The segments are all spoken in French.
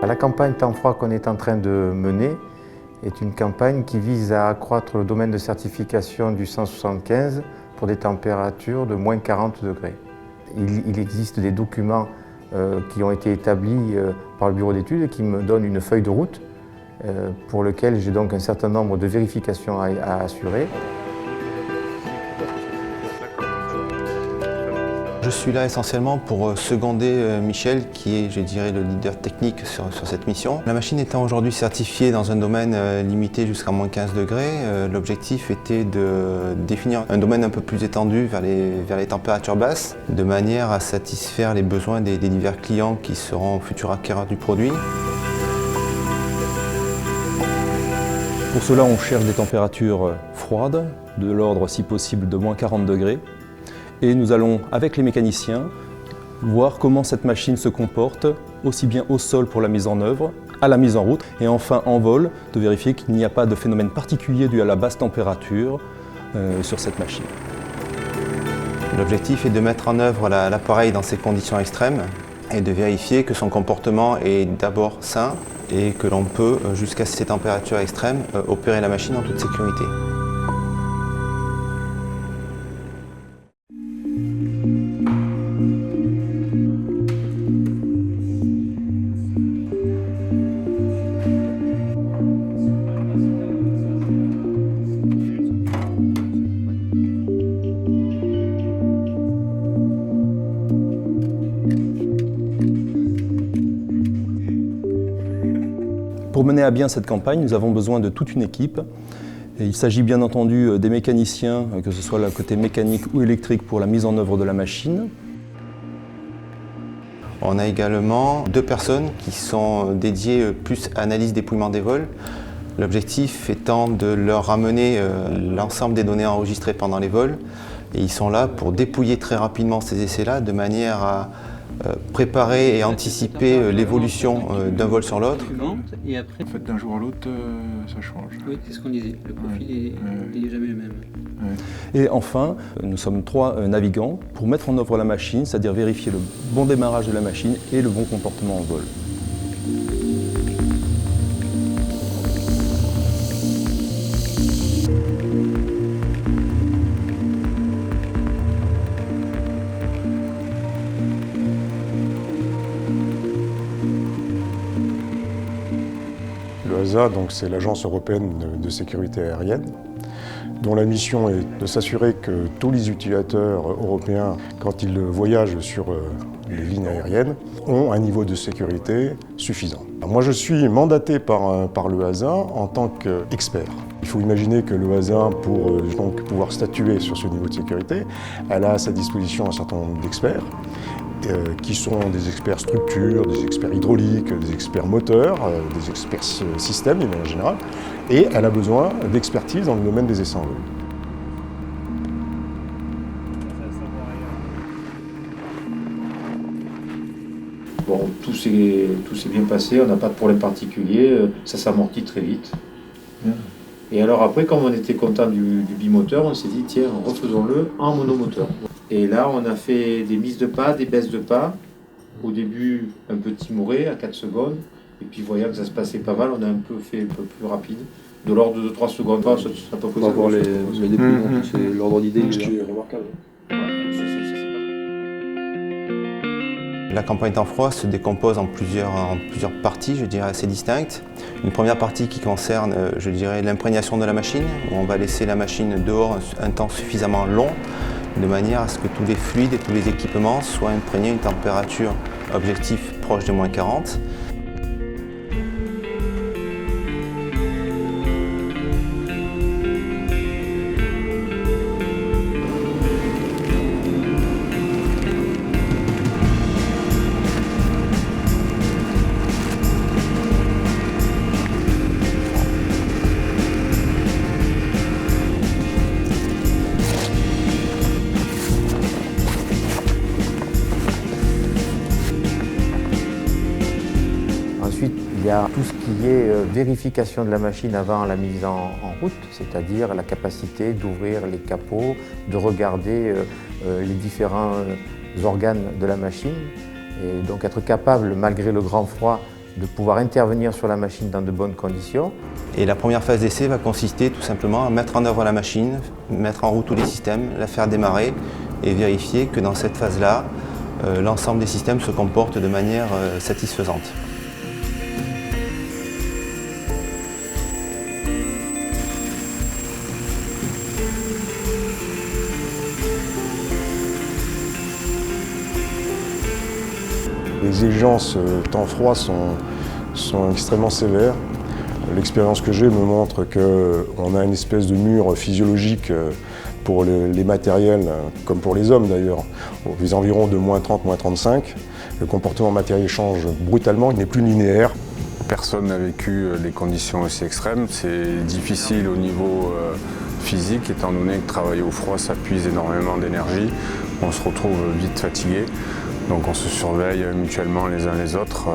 La campagne temps froid qu'on est en train de mener est une campagne qui vise à accroître le domaine de certification du 175 pour des températures de moins 40 degrés. Il existe des documents qui ont été établis par le bureau d'études et qui me donnent une feuille de route pour lequel j'ai donc un certain nombre de vérifications à assurer. Je suis là essentiellement pour seconder Michel, qui est, je dirais, le leader technique sur cette mission. La machine étant aujourd'hui certifiée dans un domaine limité jusqu'à moins 15 degrés, l'objectif était de définir un domaine un peu plus étendu vers les températures basses, de manière à satisfaire les besoins des divers clients qui seront futurs acquéreurs du produit. Pour cela, on cherche des températures froides, de l'ordre si possible de moins 40 degrés. Et nous allons, avec les mécaniciens, voir comment cette machine se comporte, aussi bien au sol pour la mise en œuvre, à la mise en route, et enfin en vol, de vérifier qu'il n'y a pas de phénomène particulier dû à la basse température sur cette machine. L'objectif est de mettre en œuvre l'appareil dans ces conditions extrêmes et de vérifier que son comportement est d'abord sain et que l'on peut, jusqu'à ces températures extrêmes, opérer la machine en toute sécurité. Pour mener à bien cette campagne, nous avons besoin de toute une équipe. Et il s'agit bien entendu des mécaniciens, que ce soit le côté mécanique ou électrique pour la mise en œuvre de la machine. On a également 2 personnes qui sont dédiées plus à l'analyse dépouillement des vols. L'objectif étant de leur ramener l'ensemble des données enregistrées pendant les vols. Et ils sont là pour dépouiller très rapidement ces essais-là de manière à préparer et anticiper l'évolution d'un vol sur l'autre. Et après, en fait, d'un jour à l'autre, ça change. oui, c'est ce qu'on disait. Le profil n'est jamais le même. Et enfin, nous sommes 3 navigants pour mettre en œuvre la machine, c'est-à-dire vérifier le bon démarrage de la machine et le bon comportement en vol. L'EASA, c'est l'Agence européenne de sécurité aérienne, dont la mission est de s'assurer que tous les utilisateurs européens, quand ils voyagent sur les lignes aériennes, ont un niveau de sécurité suffisant. Moi, je suis mandaté par l'EASA en tant qu'expert. Il faut imaginer que l'EASA, pour pouvoir statuer sur ce niveau de sécurité, elle a à sa disposition un certain nombre d'experts, qui sont des experts structure, des experts hydrauliques, des experts moteurs, des experts systèmes en général, et elle a besoin d'expertise dans le domaine des essais en vol. Bon, tout s'est bien passé, on n'a pas de problème particulier, ça s'amortit très vite. Et alors après, comme on était content du bimoteur, on s'est dit tiens, refaisons-le en monomoteur. Et là, on a fait des mises de pas, des baisses de pas. Au début, un peu timoré à 4 secondes. Et puis, voyant que ça se passait pas mal, on a un peu fait un peu plus rapide. De l'ordre de 3 secondes. Ça peut On va voir les dépouillements, c'est l'ordre d'idée. Ce qui est remarquable. La campagne temps froid se décompose en plusieurs parties, je dirais, assez distinctes. Une première partie qui concerne, je dirais, l'imprégnation de la machine, où on va laisser la machine dehors un temps suffisamment long, de manière à ce que tous les fluides et tous les équipements soient imprégnés à une température objectif proche de moins 40. Ensuite, il y a tout ce qui est vérification de la machine avant la mise en route, c'est-à-dire la capacité d'ouvrir les capots, de regarder les différents organes de la machine, et donc être capable, malgré le grand froid, de pouvoir intervenir sur la machine dans de bonnes conditions. Et la première phase d'essai va consister tout simplement à mettre en œuvre la machine, mettre en route tous les systèmes, la faire démarrer et vérifier que dans cette phase-là, l'ensemble des systèmes se comportent de manière satisfaisante. Les exigences temps-froid sont extrêmement sévères. L'expérience que j'ai me montre qu'on a une espèce de mur physiologique pour les matériels, comme pour les hommes d'ailleurs, aux environs de -30, -35. Le comportement matériel change brutalement, il n'est plus linéaire. Personne n'a vécu des conditions aussi extrêmes. C'est difficile au niveau physique, étant donné que travailler au froid, ça puise énormément d'énergie. On se retrouve vite fatigué. Donc on se surveille mutuellement les uns les autres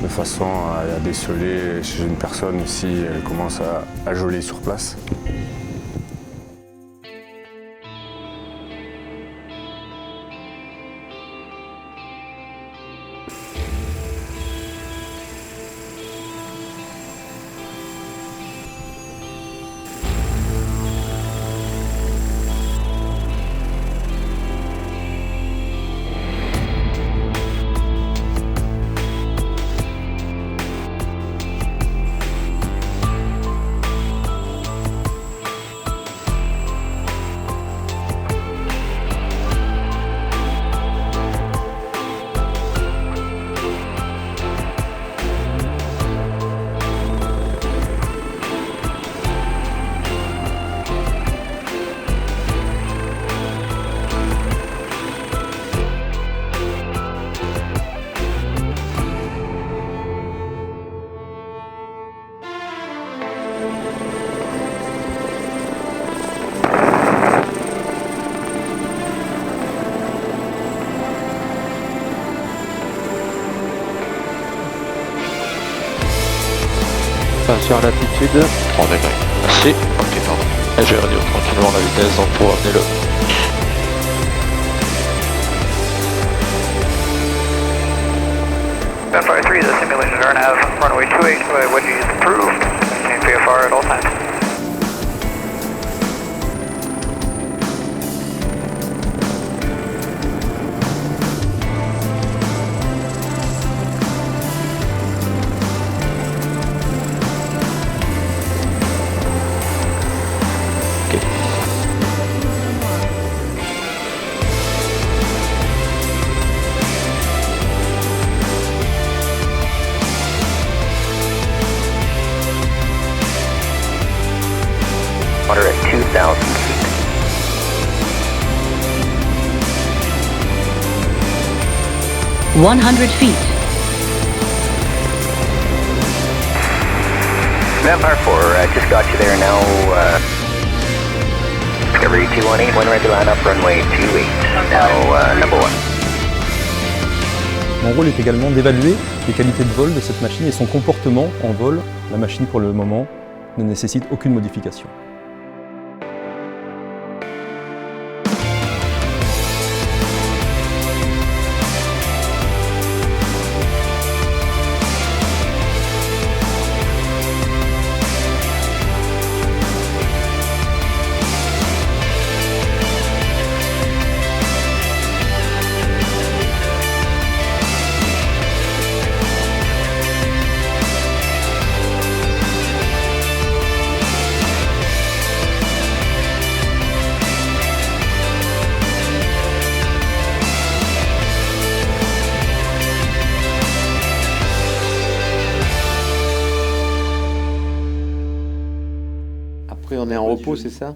de façon à déceler chez une personne si elle commence à geler sur place. Sur l'altitude, 30 degrés. Merci. Ok, pardon. Et je vais réduire tranquillement la vitesse donc pour amener le. Fire 3, the simulations are nav, runway 28, what you just approved, maintain VFR at all times. Water at 2,000 feet. feet. Vampire 4, just got you there now. Discovery 218, when ready to line up, runway 28. Now, number 1. Mon rôle est également d'évaluer les qualités de vol de cette machine et son comportement en vol. La machine, pour le moment, ne nécessite aucune modification. Après, on est en repos, c'est ça?